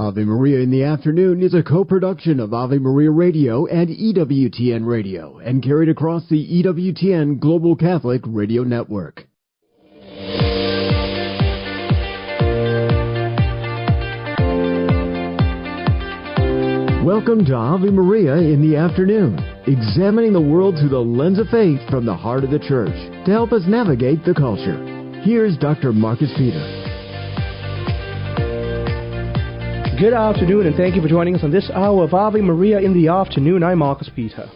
Ave Maria in the Afternoon is a co-production of Ave Maria Radio and EWTN Radio and carried across the EWTN Global Catholic Radio Network. Welcome to Ave Maria in the Afternoon, examining the world through the lens of faith from the heart of the Church to help us navigate the culture. Here's Dr. Marcus Peter. Good afternoon, and thank you for joining us on this hour of Ave Maria in the Afternoon. I'm Marcus Peter.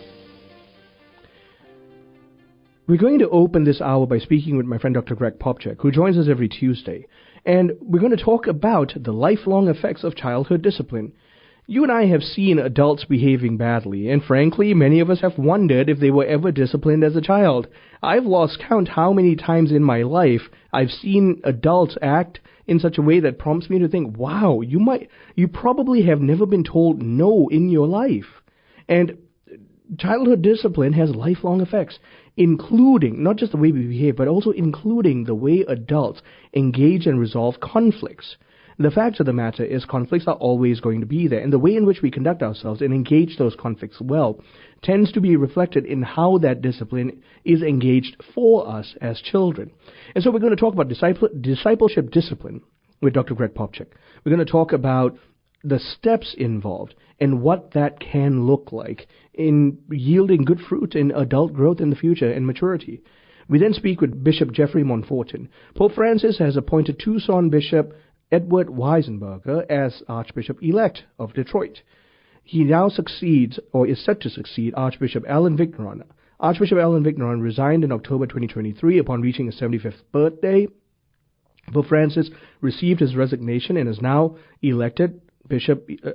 We're going to open this hour by speaking with my friend Dr. Greg Popcak, who joins us every Tuesday. And we're going to talk about the lifelong effects of childhood discipline. You and I have seen adults behaving badly, and frankly, many of us have wondered if they were ever disciplined as a child. I've lost count how many times in my life I've seen adults act in such a way that prompts me to think, wow, you probably have never been told no in your life. And childhood discipline has lifelong effects, including not just the way we behave, but also including the way adults engage and resolve conflicts. The fact of the matter is conflicts are always going to be there, and the way in which we conduct ourselves and engage those conflicts well tends to be reflected in how that discipline is engaged for us as children. And so we're going to talk about discipleship discipline with Dr. Greg Popcak. We're going to talk about the steps involved and what that can look like in yielding good fruit in adult growth in the future and maturity. We then speak with Bishop Jeffrey Monforton. Pope Francis has appointed Tucson Bishop Edward Weisenberger as Archbishop-elect of Detroit. He now succeeds, or is set to succeed, Archbishop Alan Vigneron. Archbishop Alan Vigneron resigned in October 2023 upon reaching his 75th birthday. Pope Francis received his resignation and is now elected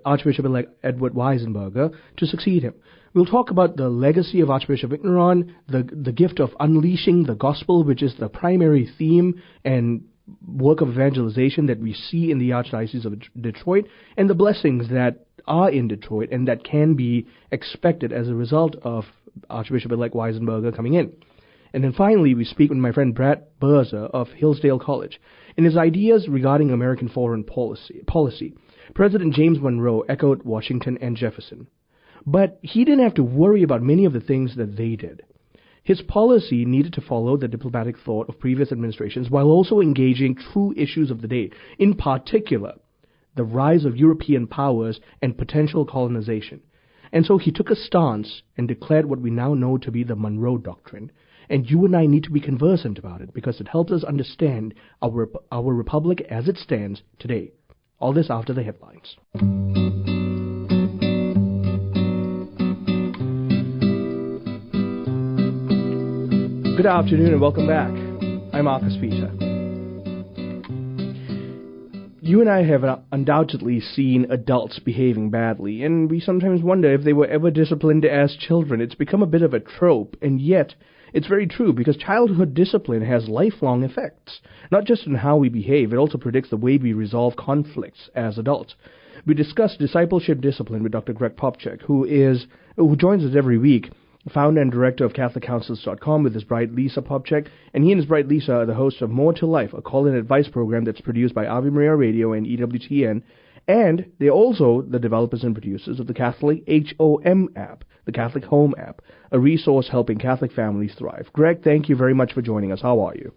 Archbishop-elect Edward Weisenberger to succeed him. We'll talk about the legacy of Archbishop Vigneron, the gift of unleashing the gospel, which is the primary theme and work of evangelization that we see in the Archdiocese of Detroit, and the blessings that are in Detroit and that can be expected as a result of Archbishop-elect Weisenberger coming in. And then finally, we speak with my friend Brad Birzer of Hillsdale College. In his ideas regarding American foreign policy, President James Monroe echoed Washington and Jefferson. But he didn't have to worry about many of the things that they did. His policy needed to follow the diplomatic thought of previous administrations while also engaging true issues of the day, in particular, the rise of European powers and potential colonization. And so he took a stance and declared what we now know to be the Monroe Doctrine. And you and I need to be conversant about it because it helps us understand our republic as it stands today. All this after the headlines. Good afternoon and welcome back. I'm Marcus Peter. You and I have undoubtedly seen adults behaving badly, and we sometimes wonder if they were ever disciplined as children. It's become a bit of a trope, and yet it's very true because childhood discipline has lifelong effects, not just in how we behave, it also predicts the way we resolve conflicts as adults. We discuss discipleship discipline with Dr. Greg Popcak, who joins us every week, founder and director of CatholicCounsels.com with his bride Lisa Popcak, and he and his bride Lisa are the hosts of More to Life, a call-in advice program that's produced by Ave Maria Radio and EWTN, and they're also the developers and producers of the Catholic HOM app, the Catholic Home app, a resource helping Catholic families thrive. Greg, thank you very much for joining us. How are you?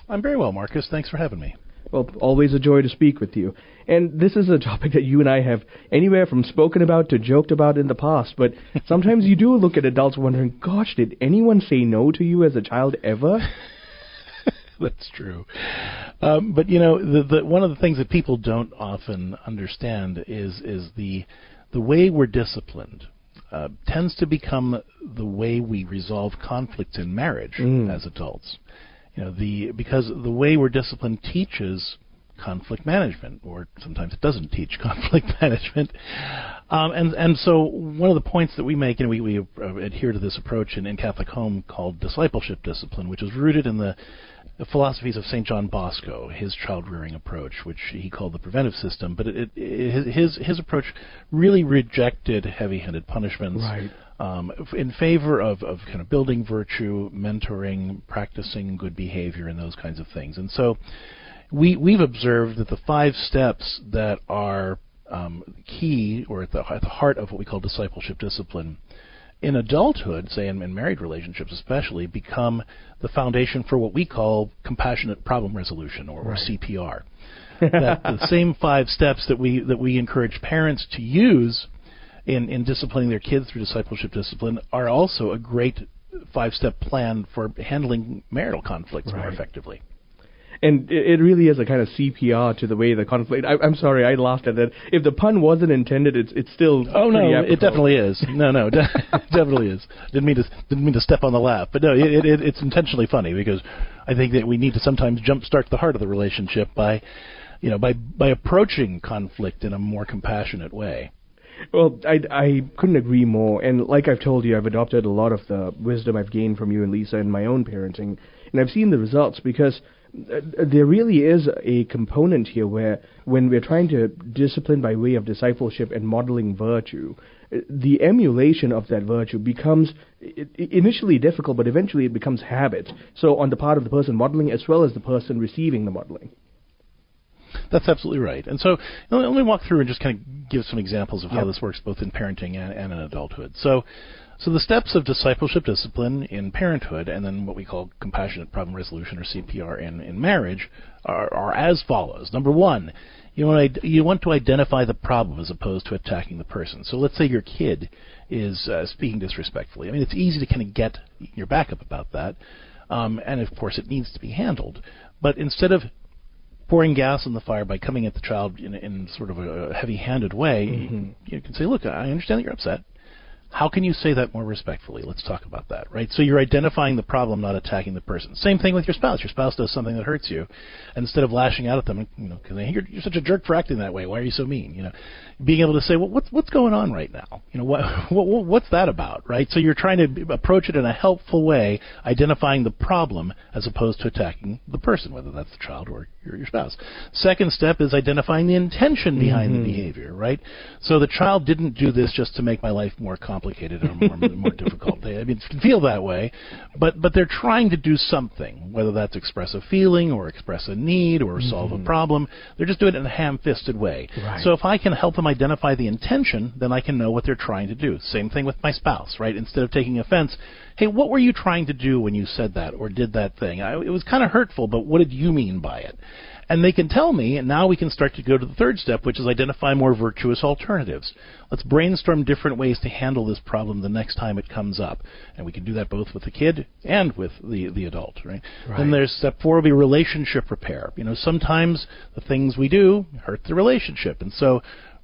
I'm very well, Marcus. Thanks for having me. Well, always a joy to speak with you. And this is a topic that you and I have anywhere from spoken about to joked about in the past, but sometimes you do look at adults wondering, gosh, did anyone say no to you as a child ever? That's true. But, you know, one of the things that people don't often understand is the way we're disciplined tends to become the way we resolve conflicts in marriage as adults. You know, because the way we're disciplined teaches conflict management, or sometimes it doesn't teach conflict management. And so one of the points that we make, and we adhere to this approach in Catholic Home called discipleship discipline, which is rooted in the philosophies of St. John Bosco, his child-rearing approach, which he called the preventive system. But his approach really rejected heavy-handed punishments. Right. In favor of kind of building virtue, mentoring, practicing good behavior, and those kinds of things. And so we've observed that the 5 steps that are key, or at the heart of what we call discipleship discipline, in adulthood, say in married relationships especially, become the foundation for what we call compassionate problem resolution, or CPR. That the same 5 steps that we encourage parents to use in disciplining their kids through discipleship discipline are also a great 5-step plan for handling marital conflicts more effectively. And it really is a kind of CPR to the way the conflict. I'm sorry, I laughed at that. If the pun wasn't intended, it's still. Oh no, it definitely is. No, it definitely is. Didn't mean to step on the laugh, but no, it's intentionally funny, because I think that we need to sometimes jumpstart the heart of the relationship by approaching conflict in a more compassionate way. Well, I couldn't agree more. And like I've told you, I've adopted a lot of the wisdom I've gained from you and Lisa in my own parenting, and I've seen the results, because there really is a component here where when we're trying to discipline by way of discipleship and modeling virtue, the emulation of that virtue becomes initially difficult, but eventually it becomes habit. So on the part of the person modeling as well as the person receiving the modeling. That's absolutely right. And so let me walk through and just kind of give some examples of how this works both in parenting and in adulthood. So the steps of discipleship discipline in parenthood, and then what we call compassionate problem resolution, or CPR, in marriage, are as follows. Number 1, you want to identify the problem as opposed to attacking the person. So let's say your kid is speaking disrespectfully. I mean, it's easy to kind of get your back up about that, and of course it needs to be handled. But instead of pouring gas on the fire by coming at the child in sort of a heavy-handed way, you can say, look, I understand that you're upset. How can you say that more respectfully? Let's talk about that, right? So you're identifying the problem, not attacking the person. Same thing with your spouse. Your spouse does something that hurts you. And instead of lashing out at them, because you're such a jerk for acting that way. Why are you so mean? Being able to say, well, what's going on right now? What's that about, right? So you're trying to approach it in a helpful way, identifying the problem as opposed to attacking the person, whether that's the child or your spouse. Second step is identifying the intention behind the behavior, right? So the child didn't do this just to make my life more complicated or more difficult. It can feel that way, but they're trying to do something, whether that's express a feeling or express a need or solve a problem. They're just doing it in a ham-fisted way. Right. So if I can help them identify the intention, then I can know what they're trying to do. Same thing with my spouse, right? Instead of taking offense, hey, what were you trying to do when you said that or did that thing? It was kind of hurtful, but what did you mean by it? And they can tell me, and now we can start to go to the third step, which is identify more virtuous alternatives. Let's brainstorm different ways to handle this problem the next time it comes up. And we can do that both with the kid and with the adult, right? Then there's step 4 will be relationship repair. Sometimes the things we do hurt the relationship. And so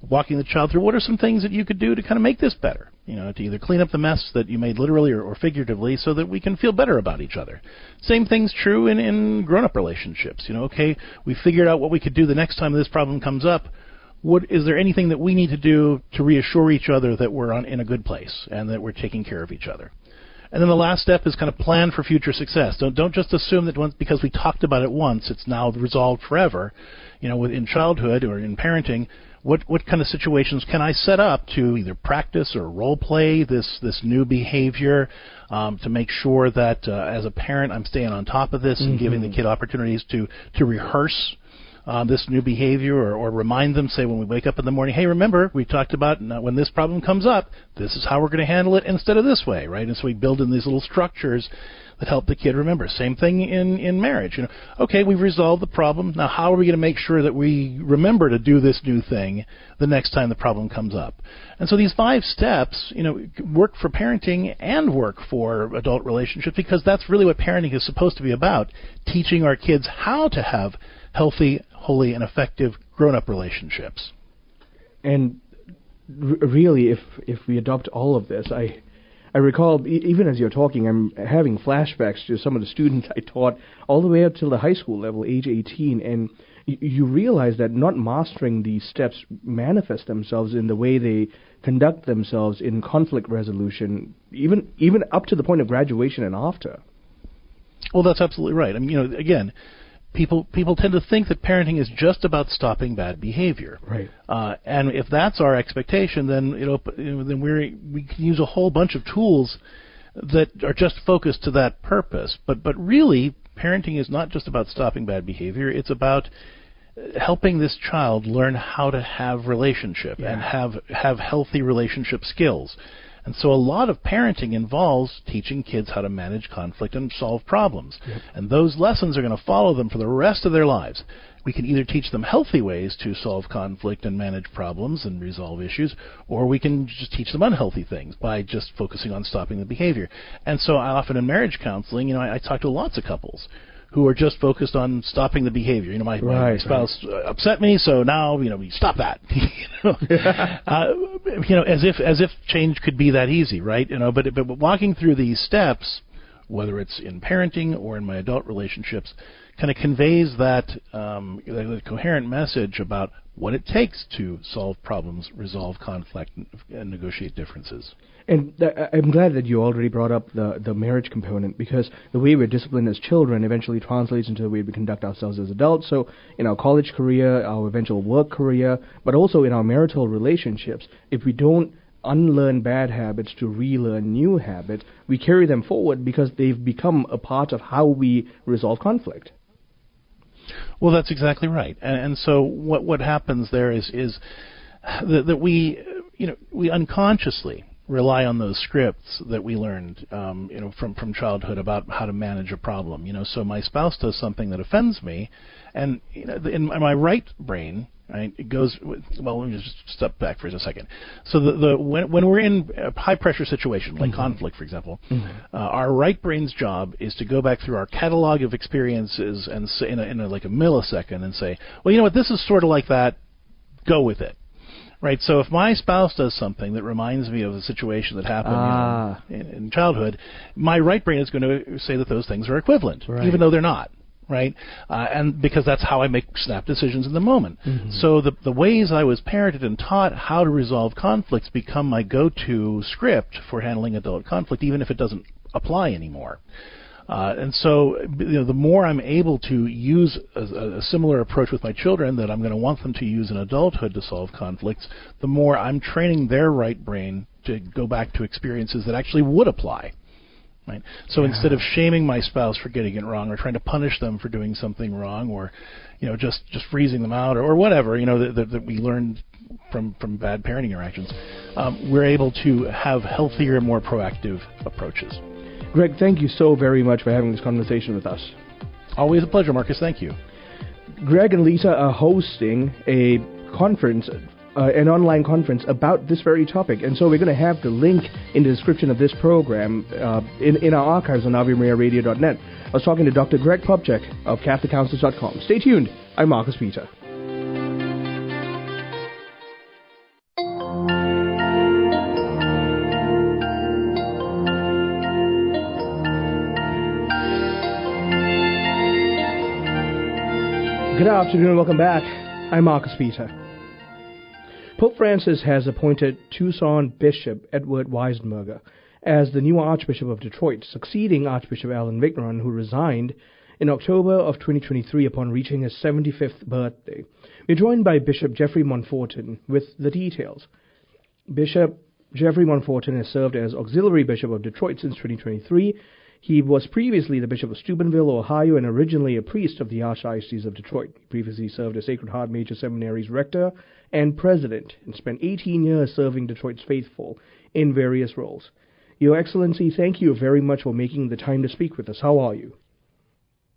walking the child through what are some things that you could do to kind of make this better, to either clean up the mess that you made literally or figuratively so that we can feel better about each other. Same thing's true in grown-up relationships. Okay, we figured out what we could do the next time this problem comes up. Is there anything that we need to do to reassure each other that we're in a good place and that we're taking care of each other? And then the last step is kind of plan for future success. Don't just assume that because we talked about it once, it's now resolved forever. In childhood or in parenting, what kind of situations can I set up to either practice or role play this new behavior to make sure that as a parent I'm staying on top of this and giving the kid opportunities to rehearse this new behavior or remind them, say when we wake up in the morning, hey, remember we talked about when this problem comes up, this is how we're going to handle it instead of this way, right? And so we build in these little structures that help the kid remember. Same thing in marriage. Okay, we've resolved the problem. Now how are we going to make sure that we remember to do this new thing the next time the problem comes up? And so these 5 steps, work for parenting and work for adult relationships, because that's really what parenting is supposed to be about, teaching our kids how to have healthy, holy, and effective grown-up relationships. And really, if we adopt all of this, I recall, even as you're talking, I'm having flashbacks to some of the students I taught all the way up till the high school level, age 18, and you realize that not mastering these steps manifest themselves in the way they conduct themselves in conflict resolution, even up to the point of graduation and after. Well, that's absolutely right. I mean, again, people tend to think that parenting is just about stopping bad behavior. Right. And if that's our expectation, then we can use a whole bunch of tools that are just focused to that purpose. But really, parenting is not just about stopping bad behavior. It's about helping this child learn how to have relationship and have healthy relationship skills. And so a lot of parenting involves teaching kids how to manage conflict and solve problems. Yep. And those lessons are going to follow them for the rest of their lives. We can either teach them healthy ways to solve conflict and manage problems and resolve issues, or we can just teach them unhealthy things by just focusing on stopping the behavior. And so I often in marriage counseling, I talk to lots of couples who are just focused on stopping the behavior. My spouse upset me, so now we stop that. As if change could be that easy, right? But walking through these steps, whether it's in parenting or in my adult relationships, kind of conveys that coherent message about what it takes to solve problems, resolve conflict, and negotiate differences. And I'm glad that you already brought up the marriage component, because the way we're disciplined as children eventually translates into the way we conduct ourselves as adults. So in our college career, our eventual work career, but also in our marital relationships, if we don't unlearn bad habits to relearn new habits, we carry them forward because they've become a part of how we resolve conflict. Well, that's exactly right. And so what happens there is that we unconsciously rely on those scripts that we learned from childhood about how to manage a problem. So my spouse does something that offends me, and in my right brain, right, it goes. Well, let me just step back for a second. So when we're in a high pressure situation like conflict, for example, our right brain's job is to go back through our catalog of experiences and say, in like a millisecond, and say, well, you know what, this is sort of like that. Go with it. Right, so if my spouse does something that reminds me of a situation that happened in childhood, my right brain is going to say that those things are equivalent, even though they're not, right? And because that's how I make snap decisions in the moment. So the ways I was parented and taught how to resolve conflicts become my go-to script for handling adult conflict, even if it doesn't apply anymore. And so, the more I'm able to use a similar approach with my children that I'm going to want them to use in adulthood to solve conflicts, the more I'm training their right brain to go back to experiences that actually would apply. Right? So instead of shaming my spouse for getting it wrong, or trying to punish them for doing something wrong, or just freezing them out, or whatever that we learned from bad parenting interactions, we're able to have healthier, more proactive approaches. Greg, thank you so very much for having this conversation with us. Always a pleasure, Marcus. Thank you. Greg and Lisa are hosting a conference, an online conference about this very topic, and so we're going to have the link in the description of this program in our archives on AveMariaRadio.net. I was talking to Dr. Greg Popcak of CatholicCounselors.com. Stay tuned. I'm Marcus Peter. Good afternoon and welcome back. I'm Marcus Peter. Pope Francis has appointed Tucson Bishop Edward Weisenberger as the new Archbishop of Detroit, succeeding Archbishop Alan Vigneron, who resigned in October of 2023 upon reaching his 75th birthday. We're joined by Bishop Jeffrey Monforton with the details. Bishop Jeffrey Monforton has served as Auxiliary Bishop of Detroit since 2023. He was previously the Bishop of Steubenville, Ohio, and originally a priest of the Archdiocese of Detroit. He previously served as Sacred Heart Major Seminary's rector and president, and spent 18 years serving Detroit's faithful in various roles. Your Excellency, thank you very much for making the time to speak with us. How are you?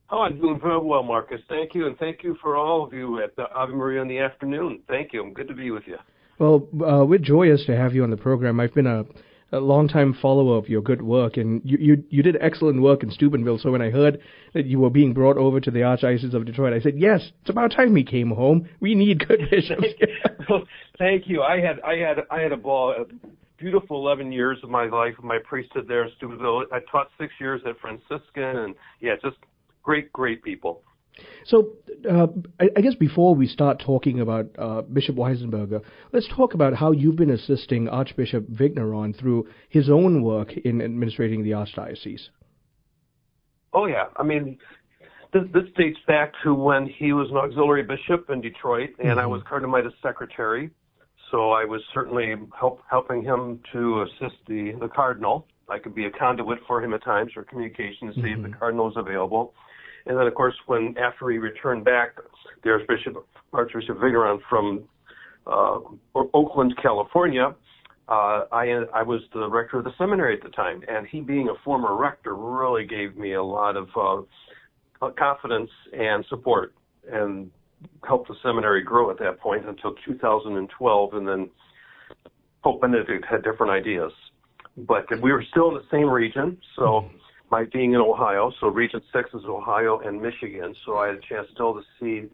Oh, I'm doing very well, Marcus. Thank you, and thank you for all of you at the Ave Maria in the afternoon. Thank you. Good to be with you. Well, we're joyous to have you on the program. I've been a long-time follower of your good work, and you did excellent work in Steubenville. So when I heard that you were being brought over to the Archdiocese of Detroit, I said, yes, it's about time he came home. We need good bishops. Thank you. I had a ball, a beautiful 11 years of my life, my priesthood there in Steubenville. I taught 6 years at Franciscan, and just great people. So I guess before we start talking about Bishop Weisenberger, let's talk about how you've been assisting Archbishop Vigneron through his own work in administrating the Archdiocese. Oh, yeah. I mean, this dates back to when he was an auxiliary bishop in Detroit, and I was Cardinal secretary. So I was certainly helping him to assist the cardinal. I could be a conduit for him at times for communication to see if the cardinal was available. And then, of course, after he returned back, the Archbishop Vigneron from Oakland, California, I was the rector of the seminary at the time, and he, being a former rector, really gave me a lot of confidence and support, and helped the seminary grow at that point until 2012, and then Pope Benedict had different ideas. But we were still in the same region, so my being in Ohio, so Region 6 is Ohio and Michigan, so I had a chance still to see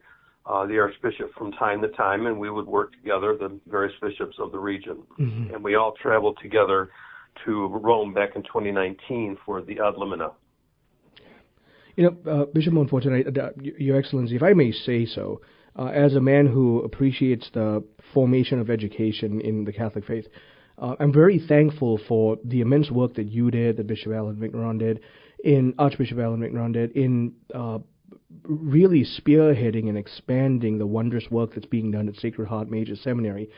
the Archbishop from time to time, and we would work together, the various bishops of the region. Mm-hmm. And we all traveled together to Rome back in 2019 for the Ad Limina. Bishop Monforton, Your Excellency, if I may say so, as a man who appreciates the formation of education in the Catholic faith, I'm very thankful for the immense work that you did, that Bishop Archbishop Alan Vigneron did, in really spearheading and expanding the wondrous work that's being done at Sacred Heart Major Seminary.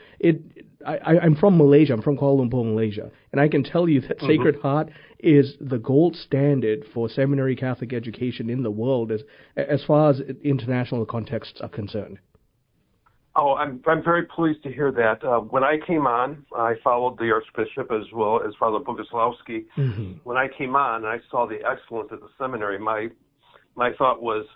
I'm from Malaysia. I'm from Kuala Lumpur, Malaysia, and I can tell you that Sacred Heart is the gold standard for seminary Catholic education in the world as far as international contexts are concerned. Oh, I'm very pleased to hear that. When I came on, I followed the Archbishop as well as Father Boguslavski. Mm-hmm. When I came on, I saw the excellence at the seminary. My thought was,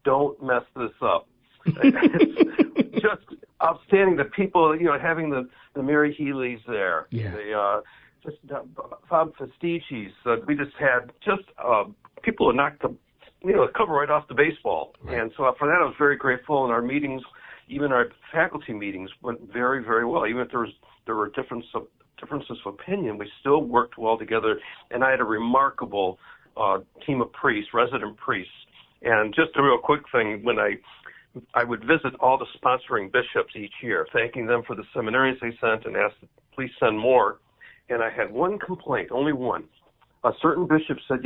don't mess this up. It's just outstanding. The people, having the Mary Healy's there. Yeah. Just Bob Fasticis. We just had people who knocked the cover right off the baseball. Right. And so for that, I was very grateful. And our meetings, even our faculty meetings, went very, very well. Even if there were differences of opinion, we still worked well together. And I had a remarkable team of priests, resident priests. And just a real quick thing, when I would visit all the sponsoring bishops each year, thanking them for the seminaries they sent and asked, please send more. And I had one complaint, only one. A certain bishop said,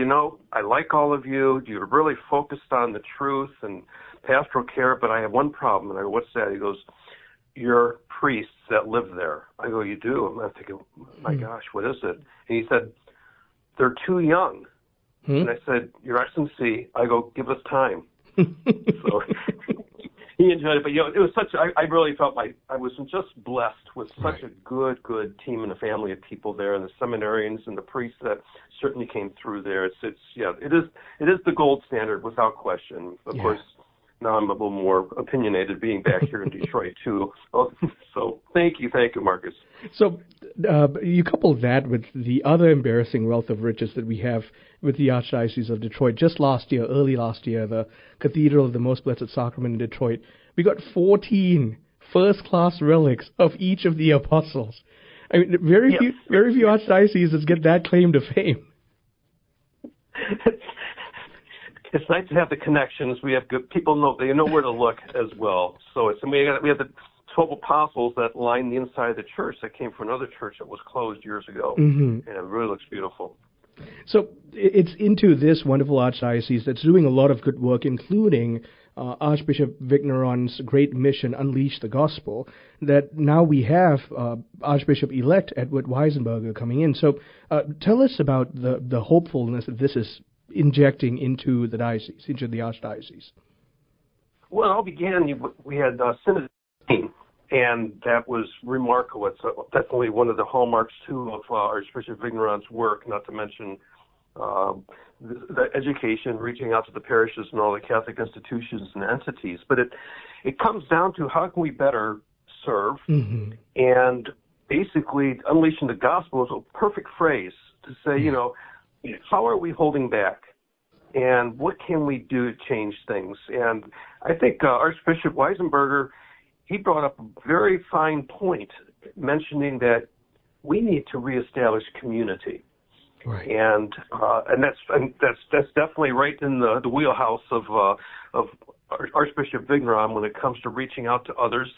I like all of you. You're really focused on the truth and pastoral care, but I have one problem. And I go, what's that? He goes, you're priests that live there. I go, you do? I'm thinking, my gosh, what is it? And he said, they're too young. And I said, Your Excellency, I go, give us time. So he enjoyed it. But, it was I really felt I was just blessed with such a good team and a family of people there, and the seminarians and the priests that certainly came through there. It is the gold standard without question. Of course, now I'm a little more opinionated being back here in Detroit, too. So thank you, Marcus. So you couple that with the other embarrassing wealth of riches that we have with the Archdiocese of Detroit. Just early last year, the Cathedral of the Most Blessed Sacrament in Detroit, we got 14 first-class relics of each of the apostles. I mean, very few archdioceses get that claim to fame. It's nice to have the connections. We have good people. They know where to look as well. So we have the 12 apostles that line the inside of the church that came from another church that was closed years ago, and it really looks beautiful. So it's into this wonderful archdiocese that's doing a lot of good work, including Archbishop Vigneron's great mission, Unleash the Gospel, that now we have Archbishop-elect Edward Weisenberger coming in. So tell us about the hopefulness that this is injecting into the diocese, into the archdiocese. Well, it all began, we had Synod, and that was remarkable. It's definitely one of the hallmarks, too, of Archbishop Vigneron's work, not to mention the education, reaching out to the parishes and all the Catholic institutions and entities. But it comes down to how can we better serve, and basically unleashing the gospel is a perfect phrase to say, how are we holding back? And what can we do to change things? And I think Archbishop Weisenberger, he brought up a very fine point, mentioning that we need to reestablish community. Right. And that's definitely right in the wheelhouse of Archbishop Vigneron when it comes to reaching out to others.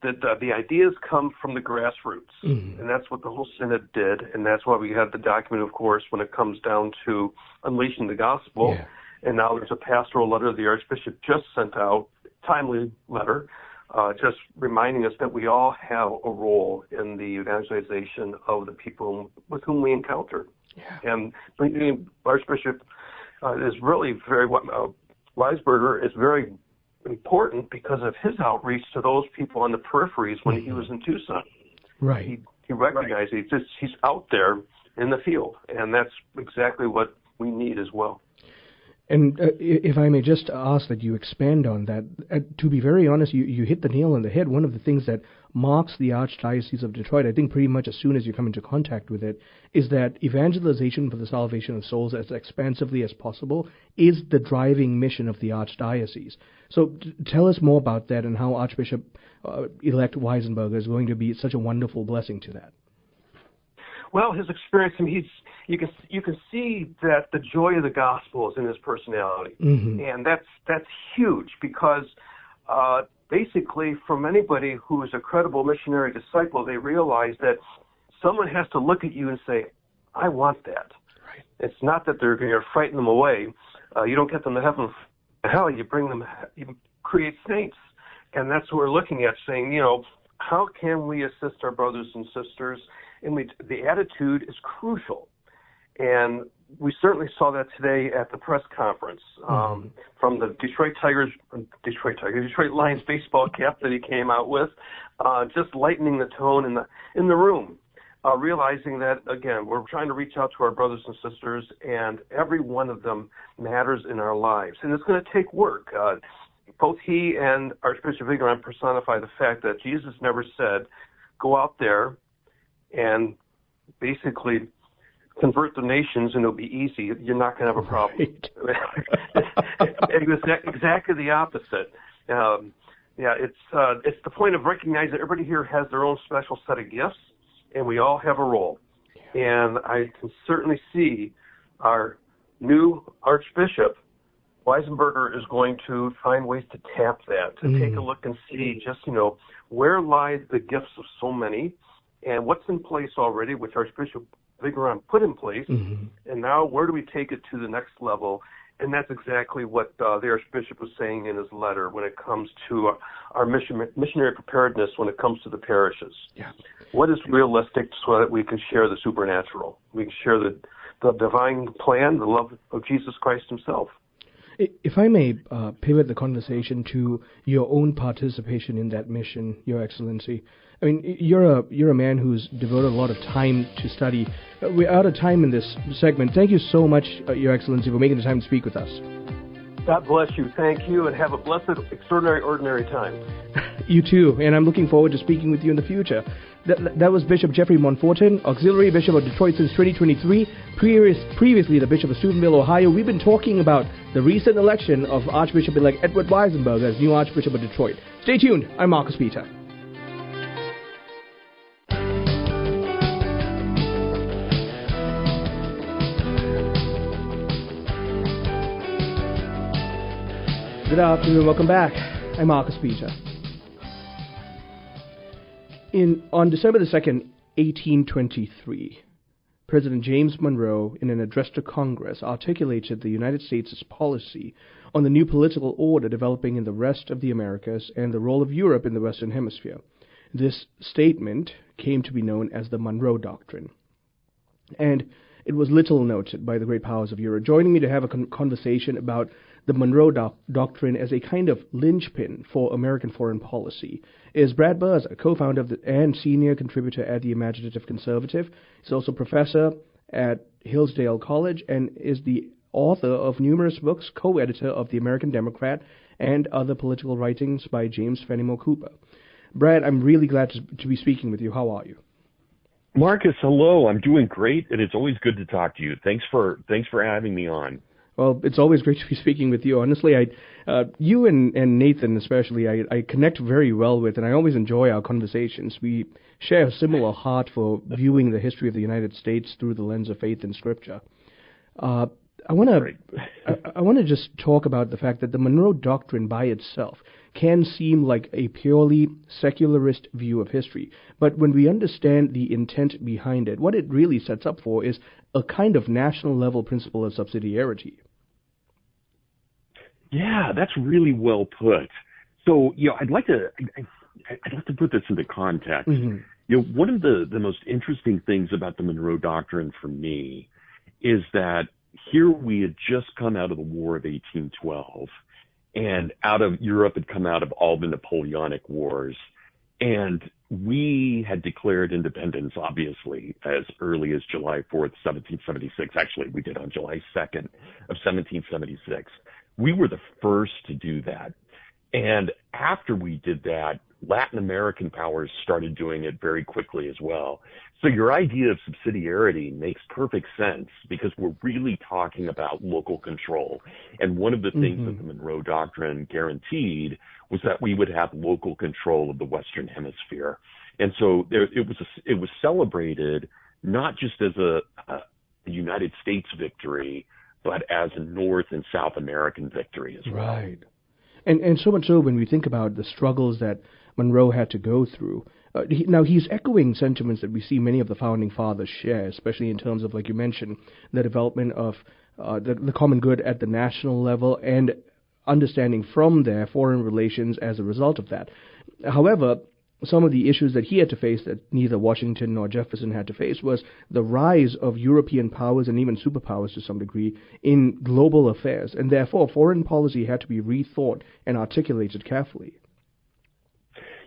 That the ideas come from the grassroots, and that's what the whole Synod did, and that's why we have the document, of course, when it comes down to unleashing the gospel. Yeah. And now there's a pastoral letter the Archbishop just sent out, timely letter, just reminding us that we all have a role in the evangelization of the people with whom we encounter. Yeah. And the Archbishop is really very Weisberger is very important because of his outreach to those people on the peripheries when he was in Tucson. Right. He recognized he's out there in the field, and that's exactly what we need as well. And if I may just ask that you expand on that, to be very honest, you hit the nail on the head. One of the things that marks the Archdiocese of Detroit, I think pretty much as soon as you come into contact with it, is that evangelization for the salvation of souls as expansively as possible is the driving mission of the Archdiocese. So tell us more about that and how Archbishop-elect Weisenberger is going to be such a wonderful blessing to that. Well, his experience, I mean, you can see that the joy of the gospel is in his personality, and that's huge because basically, from anybody who is a credible missionary disciple, they realize that someone has to look at you and say, "I want that." Right. It's not that they're going to frighten them away. You don't get them to heaven. Hell, you bring them, you create saints, and that's what we're looking at, saying, how can we assist our brothers and sisters? And the attitude is crucial. And we certainly saw that today at the press conference from the Detroit Lions baseball cap that he came out with, just lightening the tone in the room, realizing that, again, we're trying to reach out to our brothers and sisters, and every one of them matters in our lives. And it's going to take work. Both he and Archbishop Vigran personify the fact that Jesus never said, go out there and basically convert the nations and it'll be easy. You're not going to have a problem. It was exactly the opposite. It's the point of recognizing that everybody here has their own special set of gifts, and we all have a role. And I can certainly see our new Archbishop Weisenberger is going to find ways to tap that, to take a look and see just, where lie the gifts of so many and what's in place already, which Archbishop Vigran put in place, and now where do we take it to the next level? And that's exactly what the Archbishop was saying in his letter when it comes to our missionary preparedness when it comes to the parishes. Yeah. What is realistic so that we can share the supernatural? We can share the divine plan, the love of Jesus Christ himself. If I may pivot the conversation to your own participation in that mission, Your Excellency. I mean, you're a man who's devoted a lot of time to study. We're out of time in this segment. Thank you so much, Your Excellency, for making the time to speak with us. God bless you. Thank you, and have a blessed, extraordinary, ordinary time. You too, and I'm looking forward to speaking with you in the future. That was Bishop Jeffrey Monforton, Auxiliary Bishop of Detroit since 2023, previously the Bishop of Steubenville, Ohio. We've been talking about the recent election of Archbishop-elect Edward Weisenberger as new Archbishop of Detroit. Stay tuned. I'm Marcus Peter. Good afternoon, welcome back. I'm Marcus Peter. On December the 2nd, 1823, President James Monroe, in an address to Congress, articulated the United States' policy on the new political order developing in the rest of the Americas and the role of Europe in the Western Hemisphere. This statement came to be known as the Monroe Doctrine, and it was little noted by the great powers of Europe. Joining me to have a conversation about the Monroe Doctrine as a kind of linchpin for American foreign policy is Brad Birzer, co-founder and senior contributor at the Imaginative Conservative. He's also professor at Hillsdale College and is the author of numerous books, co-editor of The American Democrat and other political writings by James Fenimore Cooper. Brad, I'm really glad to be speaking with you. How are you? Marcus, hello. I'm doing great, and it's always good to talk to you. Thanks for having me on. Well, it's always great to be speaking with you. Honestly, you and Nathan especially, I connect very well with, and I always enjoy our conversations. We share a similar heart for viewing the history of the United States through the lens of faith and Scripture. I want to just talk about the fact that the Monroe Doctrine by itself can seem like a purely secularist view of history. But when we understand the intent behind it, what it really sets up for is a kind of national level principle of subsidiarity. Yeah, that's really well put. So, I'd like to put this into context. One of the most interesting things about the Monroe Doctrine for me is that here we had just come out of the War of 1812, and Europe had come out of all the Napoleonic Wars. And we had declared independence, obviously, as early as July 4th, 1776. Actually, we did on July 2nd of 1776. We were the first to do that. And after we did that, Latin American powers started doing it very quickly as well. So your idea of subsidiarity makes perfect sense because we're really talking about local control. And one of the things that the Monroe Doctrine guaranteed was that we would have local control of the Western Hemisphere. And so it was celebrated not just as a United States victory, but as a North and South American victory as well. Right. And so much so when we think about the struggles that Monroe had to go through. Now, he's echoing sentiments that we see many of the Founding Fathers share, especially in terms of, like you mentioned, the development of the common good at the national level and understanding from there foreign relations as a result of that. However, some of the issues that he had to face that neither Washington nor Jefferson had to face was the rise of European powers and even superpowers to some degree in global affairs, and therefore foreign policy had to be rethought and articulated carefully.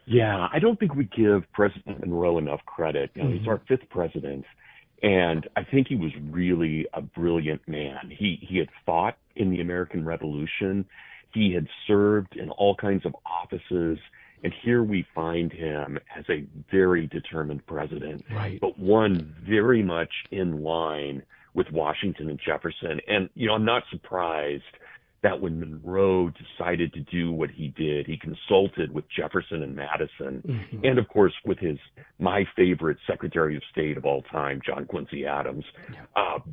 Yeah, I don't think we give President Monroe enough credit. You know, he's our fifth president, and I think he was really a brilliant man. He had fought in the American Revolution. He had served in all kinds of offices. And here we find him as a very determined president, right, but one very much in line with Washington and Jefferson. And, you know, I'm not surprised that when Monroe decided to do what he did, he consulted with Jefferson and Madison, and of course with my favorite Secretary of State of all time, John Quincy Adams.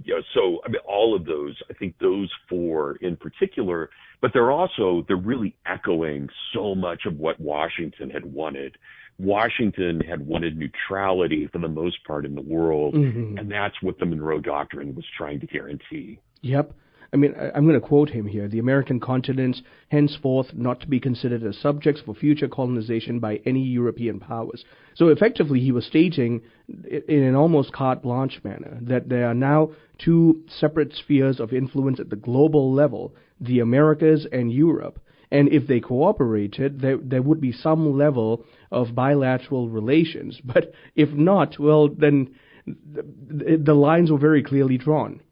You know, so I mean, all of those, I think those four in particular, but they're really echoing so much of what Washington had wanted. Washington had wanted neutrality for the most part in the world, and that's what the Monroe Doctrine was trying to guarantee. Yep. I mean, I'm going to quote him here. The American continents, henceforth not to be considered as subjects for future colonization by any European powers. So effectively, he was stating in an almost carte blanche manner that there are now two separate spheres of influence at the global level, the Americas and Europe. And if they cooperated, there would be some level of bilateral relations. But if not, well, then the lines were very clearly drawn.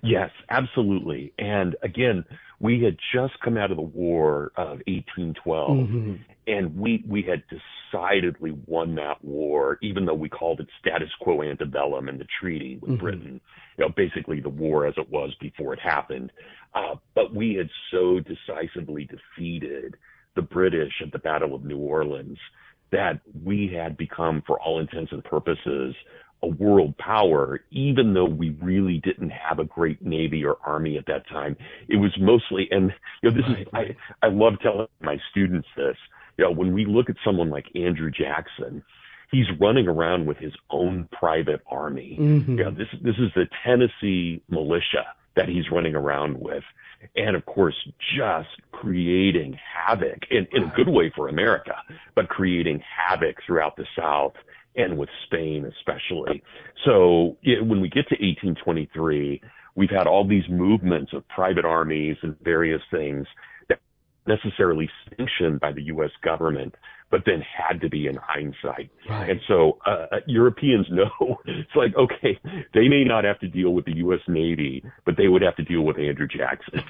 Yes, absolutely. And again, we had just come out of the War of 1812, and we had decidedly won that war, even though we called it status quo antebellum in the treaty with Britain, you know, basically the war as it was before it happened. But we had so decisively defeated the British at the Battle of New Orleans that we had become, for all intents and purposes, a world power, even though we really didn't have a great navy or army at that time. It was mostly, and you know, this is, I love telling my students this, you know, when we look at someone like Andrew Jackson, he's running around with his own private army. You know, this is the Tennessee militia that he's running around with. And of course, just creating havoc in a good way for America, but creating havoc throughout the South and with Spain especially. So when we get to 1823, we've had all these movements of private armies and various things that necessarily sanctioned by the U.S. government, but then had to be in hindsight. Right. And so Europeans know it's like, okay, they may not have to deal with the U.S. Navy, but they would have to deal with Andrew Jackson.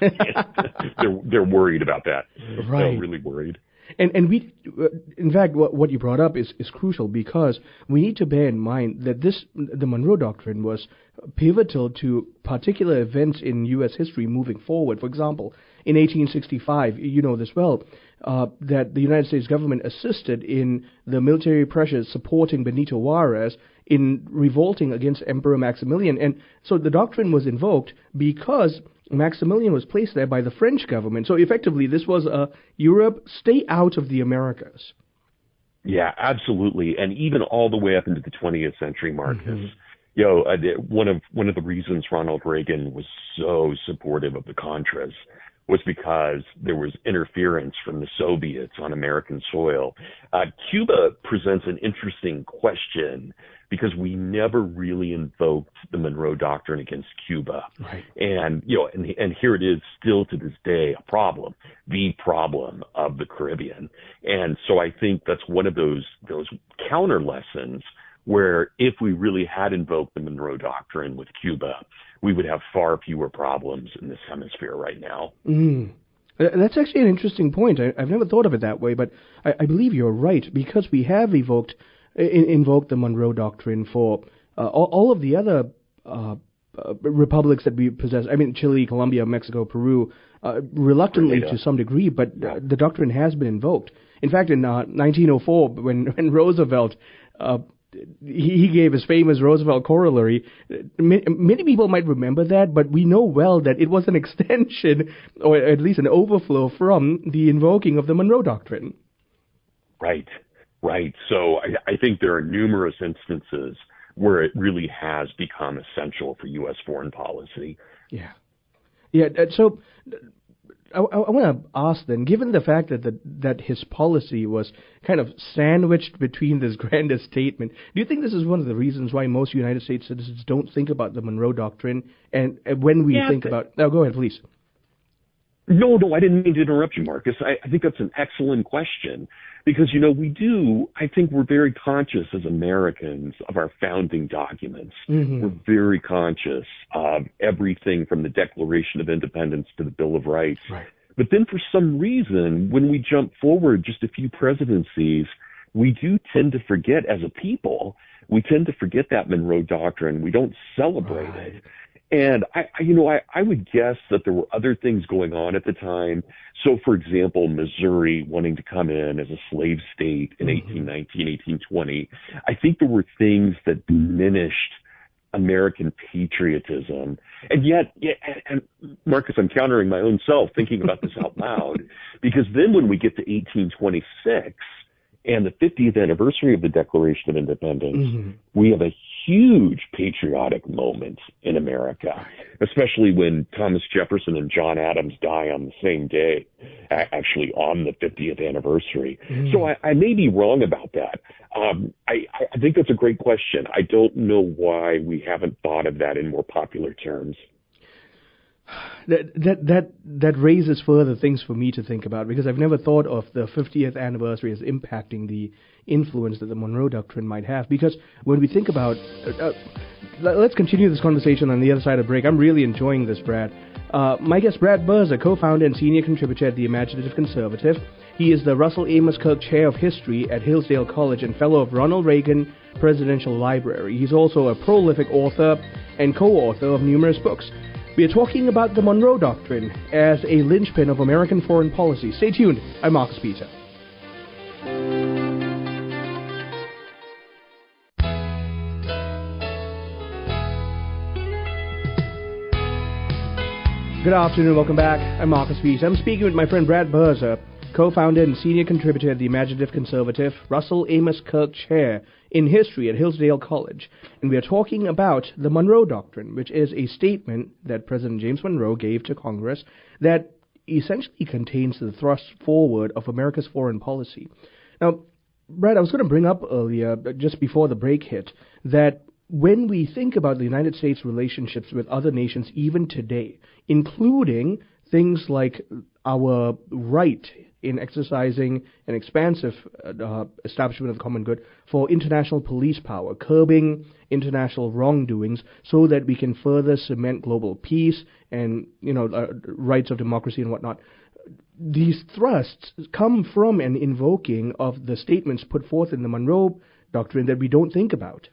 They're worried about that. Right. They're really worried. And we, in fact, what you brought up is crucial, because we need to bear in mind that the Monroe Doctrine was pivotal to particular events in U.S. history moving forward. For example, in 1865, you know this well, that the United States government assisted in the military pressures supporting Benito Juarez in revolting against Emperor Maximilian. And so the doctrine was invoked because Maximilian was placed there by the French government. So effectively, this was a Europe, stay out of the Americas. Yeah, absolutely. And even all the way up into the 20th century, Marcus, you know, one of the reasons Ronald Reagan was so supportive of the Contras was because there was interference from the Soviets on American soil. Cuba presents an interesting question because we never really invoked the Monroe Doctrine against Cuba. Right. And, and here it is still to this day, the problem of the Caribbean. And so I think that's one of those counter lessons where if we really had invoked the Monroe Doctrine with Cuba, we would have far fewer problems in this hemisphere right now. That's actually an interesting point. I've never thought of it that way, but I believe you're right, because we have invoked the Monroe Doctrine for all of the other republics that we possess. I mean, Chile, Colombia, Mexico, Peru, reluctantly to some degree, but the doctrine has been invoked. In fact, in 1904, when Roosevelt he gave his famous Roosevelt corollary. Many people might remember that, but we know well that it was an extension, or at least an overflow from the invoking of the Monroe Doctrine. Right. So I think there are numerous instances where it really has become essential for U.S. foreign policy. Yeah. So I want to ask then, given the fact that his policy was kind of sandwiched between this grand statement, do you think this is one of the reasons why most United States citizens don't think about the Monroe Doctrine? And when we think about... No, go ahead, please. No, I didn't mean to interrupt you, Marcus. I think that's an excellent question because, I think we're very conscious as Americans of our founding documents. Mm-hmm. We're very conscious of everything from the Declaration of Independence to the Bill of Rights. Right. But then for some reason, when we jump forward just a few presidencies, we do tend to forget as a people, we tend to forget that Monroe Doctrine. We don't celebrate it. And I would guess that there were other things going on at the time. So, for example, Missouri wanting to come in as a slave state in 1819, 1820. I think there were things that diminished American patriotism. And yet, and Marcus, I'm countering my own self thinking about this out loud, because then when we get to 1826 and the 50th anniversary of the Declaration of Independence, we have a huge patriotic moment in America, especially when Thomas Jefferson and John Adams die on the same day, actually on the 50th anniversary. So I may be wrong about that. I think that's a great question. I don't know why we haven't thought of that in more popular terms. That raises further things for me to think about, because I've never thought of the 50th anniversary as impacting the influence that the Monroe Doctrine might have. Because when we think about... let's continue this conversation on the other side of break. I'm really enjoying this, Brad. My guest, Brad Birzer, co-founder and senior contributor at The Imaginative Conservative. He is the Russell Amos Kirk Chair of History at Hillsdale College and Fellow of Ronald Reagan Presidential Library. He's also a prolific author and co-author of numerous books. We are talking about the Monroe Doctrine as a linchpin of American foreign policy. Stay tuned. I'm Marcus Peter. Good afternoon. Welcome back. I'm Marcus Peter. I'm speaking with my friend Brad Birzer, co-founder and senior contributor at The Imaginative Conservative, Russell Amos Kirk Chair in History at Hillsdale College. And we are talking about the Monroe Doctrine, which is a statement that President James Monroe gave to Congress that essentially contains the thrust forward of America's foreign policy. Now, Brad, I was going to bring up earlier, just before the break hit, that when we think about the United States' relationships with other nations even today, including things like our right in exercising an expansive establishment of the common good for international police power, curbing international wrongdoings so that we can further cement global peace and, rights of democracy and whatnot. These thrusts come from an invoking of the statements put forth in the Monroe Doctrine that we don't think about.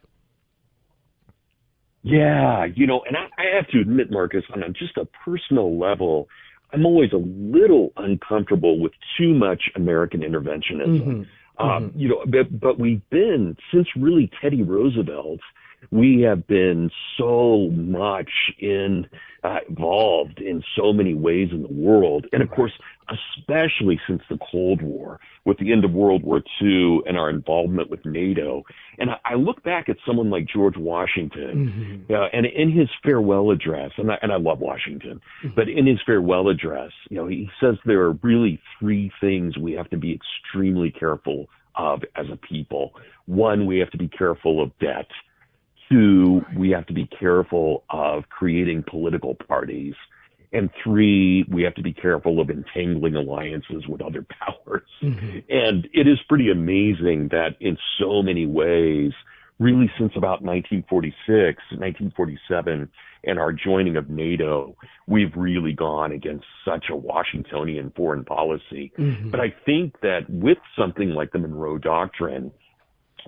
Yeah, and I have to admit, Marcus, on just a personal level, I'm always a little uncomfortable with too much American interventionism. But we've been, since really Teddy Roosevelt, We have been so much involved in so many ways in the world. And of course, especially since the Cold War, with the end of World War II and our involvement with NATO. And I look back at someone like George Washington, and in his farewell address, and I love Washington, but in his farewell address, he says there are really three things we have to be extremely careful of as a people. One, we have to be careful of debt. Two, we have to be careful of creating political parties. And three, we have to be careful of entangling alliances with other powers. And it is pretty amazing that in so many ways, really since about 1946, 1947, and our joining of NATO, we've really gone against such a Washingtonian foreign policy. But I think that with something like the Monroe Doctrine,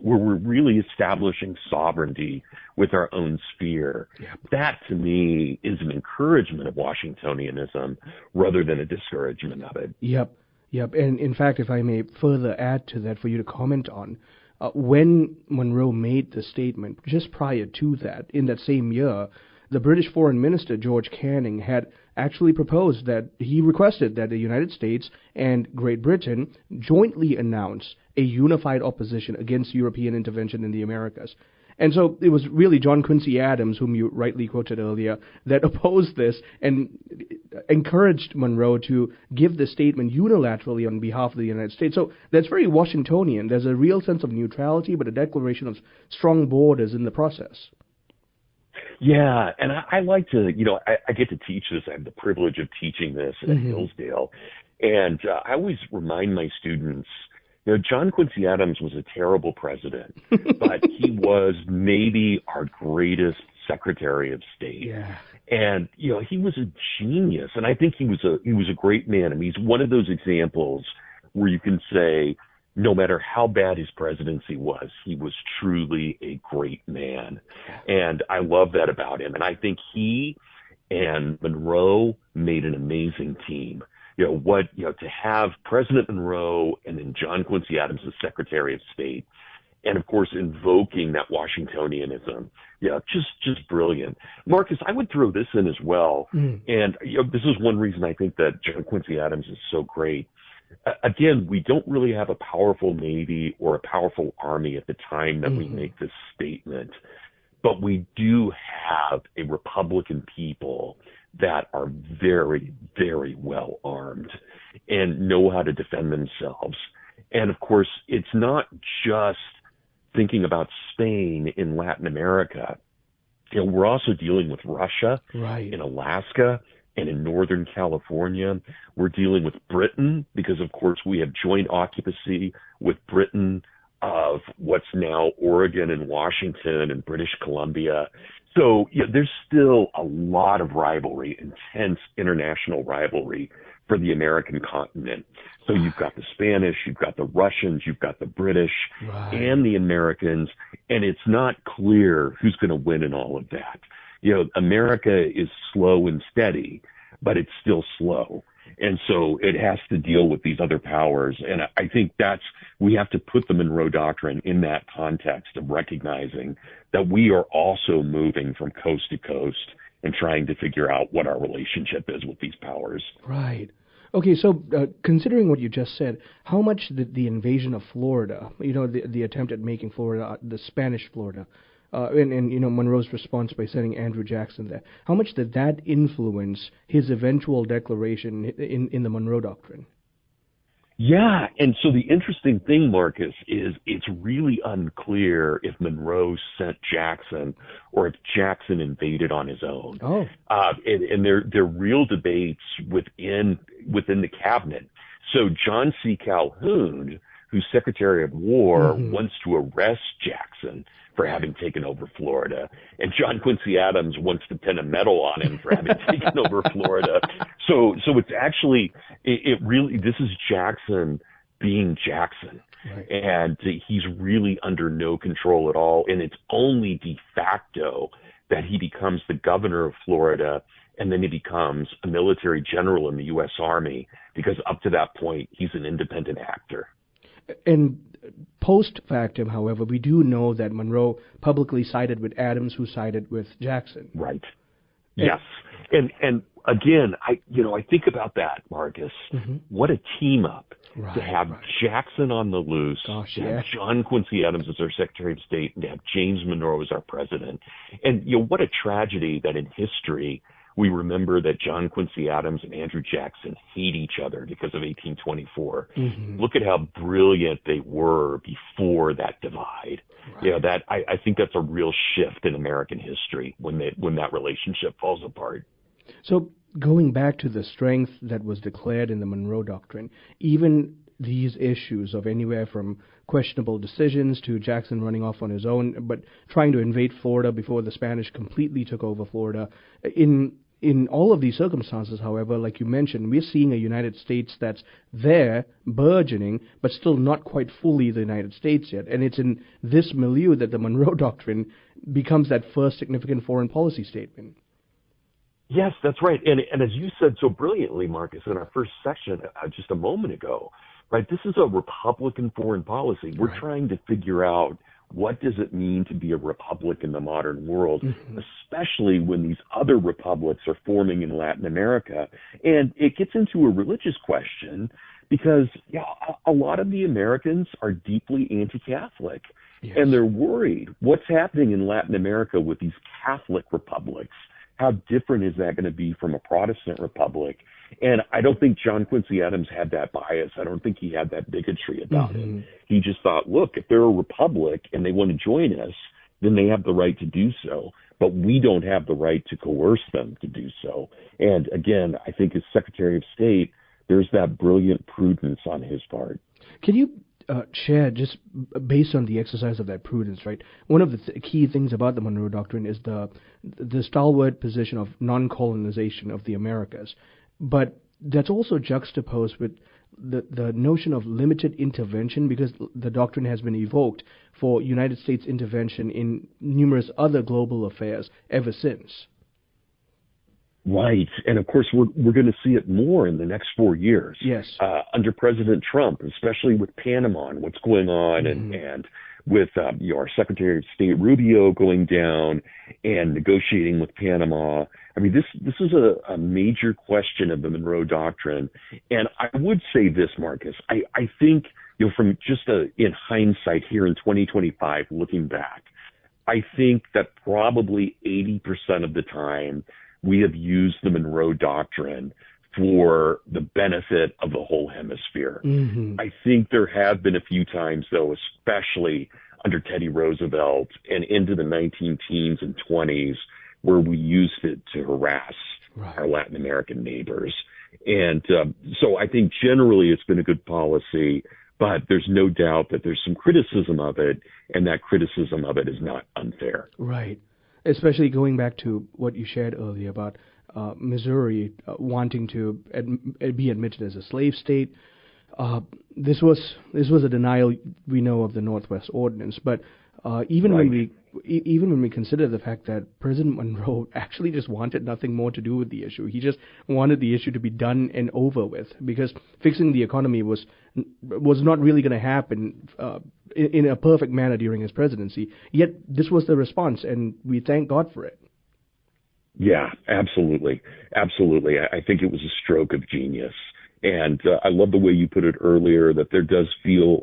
where we're really establishing sovereignty with our own sphere, that to me is an encouragement of Washingtonianism rather than a discouragement of it. Yep. And in fact, if I may further add to that for you to comment on, when Monroe made the statement, just prior to that, in that same year, the British Foreign Minister, George Canning, had actually proposed that he requested that the United States and Great Britain jointly announce a unified opposition against European intervention in the Americas. And so it was really John Quincy Adams, whom you rightly quoted earlier, that opposed this and encouraged Monroe to give the statement unilaterally on behalf of the United States. So that's very Washingtonian. There's a real sense of neutrality, but a declaration of strong borders in the process. Yeah, and I like to, I get to teach this. I have the privilege of teaching this at Hillsdale. And I always remind my students, John Quincy Adams was a terrible president, but he was maybe our greatest Secretary of State. Yeah. And, he was a genius. And I think he was a great man. I mean, he's one of those examples where you can say, no matter how bad his presidency was, he was truly a great man. And I love that about him. And I think he and Monroe made an amazing team. To have President Monroe and then John Quincy Adams as Secretary of State, and of course invoking that Washingtonianism, just brilliant. Marcus, I would throw this in as well. And this is one reason I think that John Quincy Adams is so great. Again, we don't really have a powerful Navy or a powerful Army at the time that we make this statement, but we do have a Republican people that are very, very well armed and know how to defend themselves. And of course, it's not just thinking about Spain in Latin America. We're also dealing with Russia in Alaska and in Northern California. We're dealing with Britain because, of course, we have joint occupancy with Britain of what's now Oregon and Washington and British Columbia. So there's still a lot of rivalry, intense international rivalry for the American continent. So you've got the Spanish, you've got the Russians, you've got the British and the Americans, and it's not clear who's going to win in all of that. America is slow and steady, but it's still slow. And so it has to deal with these other powers. And I think we have to put the Monroe Doctrine in that context of recognizing that we are also moving from coast to coast and trying to figure out what our relationship is with these powers. Right. Okay, so considering what you just said, how much did the invasion of Florida, the attempt at making Florida, the Spanish Florida, and Monroe's response by sending Andrew Jackson there, how much did that influence his eventual declaration in the Monroe Doctrine? Yeah, and so the interesting thing, Marcus, is it's really unclear if Monroe sent Jackson or if Jackson invaded on his own. Oh, and there are real debates within the cabinet. So John C. Calhoun, who's Secretary of War, wants to arrest Jackson for having taken over Florida. And John Quincy Adams wants to pin a medal on him for having taken over Florida. So it's actually, this is Jackson being Jackson. Right. And he's really under no control at all. And it's only de facto that he becomes the governor of Florida, and then he becomes a military general in the U.S. Army, because up to that point, he's an independent actor. And post factum, however, we do know that Monroe publicly sided with Adams, who sided with Jackson. Right. Yes. And again, I think about that, Marcus. Mm-hmm. What a team up Right, to have Jackson on the loose, Gosh, to yeah. have John Quincy Adams as our Secretary of State, and to have James Monroe as our president. And, what a tragedy that in history we remember that John Quincy Adams and Andrew Jackson hate each other because of 1824. Mm-hmm. Look at how brilliant they were before that divide. Right. That I think that's a real shift in American history when that relationship falls apart. So going back to the strength that was declared in the Monroe Doctrine, even these issues of anywhere from questionable decisions to Jackson running off on his own, but trying to invade Florida before the Spanish completely took over Florida. In all of these circumstances, however, like you mentioned, we're seeing a United States that's there, burgeoning, but still not quite fully the United States yet. And it's in this milieu that the Monroe Doctrine becomes that first significant foreign policy statement. Yes, that's right. And as you said so brilliantly, Marcus, in our first section just a moment ago, right, this is a Republican foreign policy. We're trying to figure out what does it mean to be a republic in the modern world, especially when these other republics are forming in Latin America. And it gets into a religious question because a lot of the Americans are deeply anti-Catholic. Yes. And they're worried. What's happening in Latin America with these Catholic republics? How different is that going to be from a Protestant republic? And I don't think John Quincy Adams had that bias. I don't think he had that bigotry about him. He just thought, look, if they're a republic and they want to join us, then they have the right to do so. But we don't have the right to coerce them to do so. And again, I think as Secretary of State, there's that brilliant prudence on his part. Can you share, just based on the exercise of that prudence, right? One of the key things about the Monroe Doctrine is the stalwart position of non-colonization of the Americas. But that's also juxtaposed with the notion of limited intervention, because the doctrine has been evoked for United States intervention in numerous other global affairs ever since. Right. And of course, we're going to see it more in the next 4 years. Yes. Under President Trump, especially with Panama and what's going on, and with our Secretary of State Rubio going down and negotiating with Panama. I mean, this is a major question of the Monroe Doctrine. And I would say this, Marcus, I think, from just in hindsight here in 2025, looking back, I think that probably 80% of the time we have used the Monroe Doctrine for the benefit of the whole hemisphere. I think there have been a few times, though, especially under Teddy Roosevelt and into the 19-teens and 20s, where we used it to harass our Latin American neighbors. And so I think generally it's been a good policy, but there's no doubt that there's some criticism of it, and that criticism of it is not unfair. Right. Especially going back to what you shared earlier about Missouri wanting to be admitted as a slave state. This was a denial, we know, of the Northwest Ordinance. But even when we consider the fact that President Monroe actually just wanted nothing more to do with the issue, he just wanted the issue to be done and over with, because fixing the economy was not really going to happen in a perfect manner during his presidency. Yet this was the response, and we thank God for it. Yeah, absolutely. Absolutely. I think it was a stroke of genius. And I love the way you put it earlier, that there does feel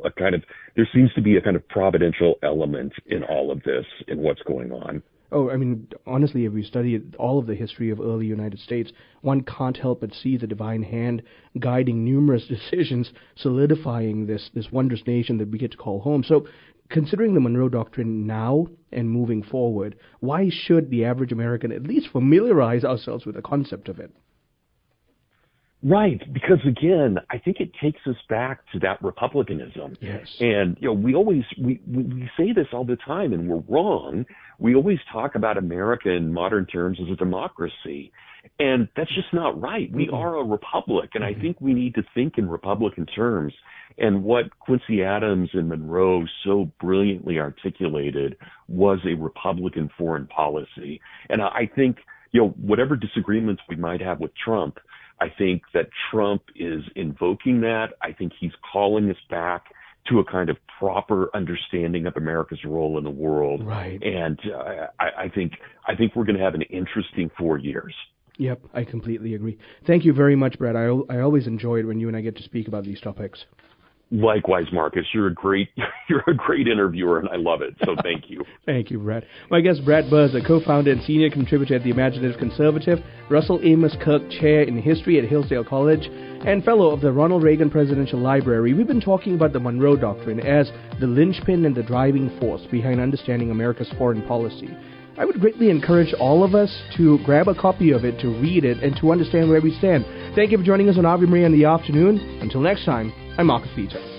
there seems to be a kind of providential element in all of this, in what's going on. Oh, I mean, honestly, if we study all of the history of early United States, one can't help but see the divine hand guiding numerous decisions, solidifying this wondrous nation that we get to call home. So, considering the Monroe Doctrine now and moving forward, why should the average American at least familiarize ourselves with the concept of it? Right, because again, I think it takes us back to that republicanism. Yes. And we say this all the time, and we're wrong. We always talk about America in modern terms as a democracy, and that's just not right. We are a republic, and I think we need to think in Republican terms. And what Quincy Adams and Monroe so brilliantly articulated was a Republican foreign policy. And I think, whatever disagreements we might have with Trump, I think that Trump is invoking that. I think he's calling us back to a kind of proper understanding of America's role in the world. Right. And I think we're going to have an interesting 4 years. Yep, I completely agree. Thank you very much, Brad. I always enjoy it when you and I get to speak about these topics. Likewise, Marcus. You're a great interviewer, and I love it. So thank you. Thank you, Brad. My guest, Brad Birzer, co-founder and senior contributor at the Imaginative Conservative, Russell Amos Kirk Chair in History at Hillsdale College, and fellow of the Ronald Reagan Presidential Library. We've been talking about the Monroe Doctrine as the linchpin and the driving force behind understanding America's foreign policy. I would greatly encourage all of us to grab a copy of it, to read it, and to understand where we stand. Thank you for joining us on Ave Maria in the afternoon. Until next time, I'm Marcus Peter.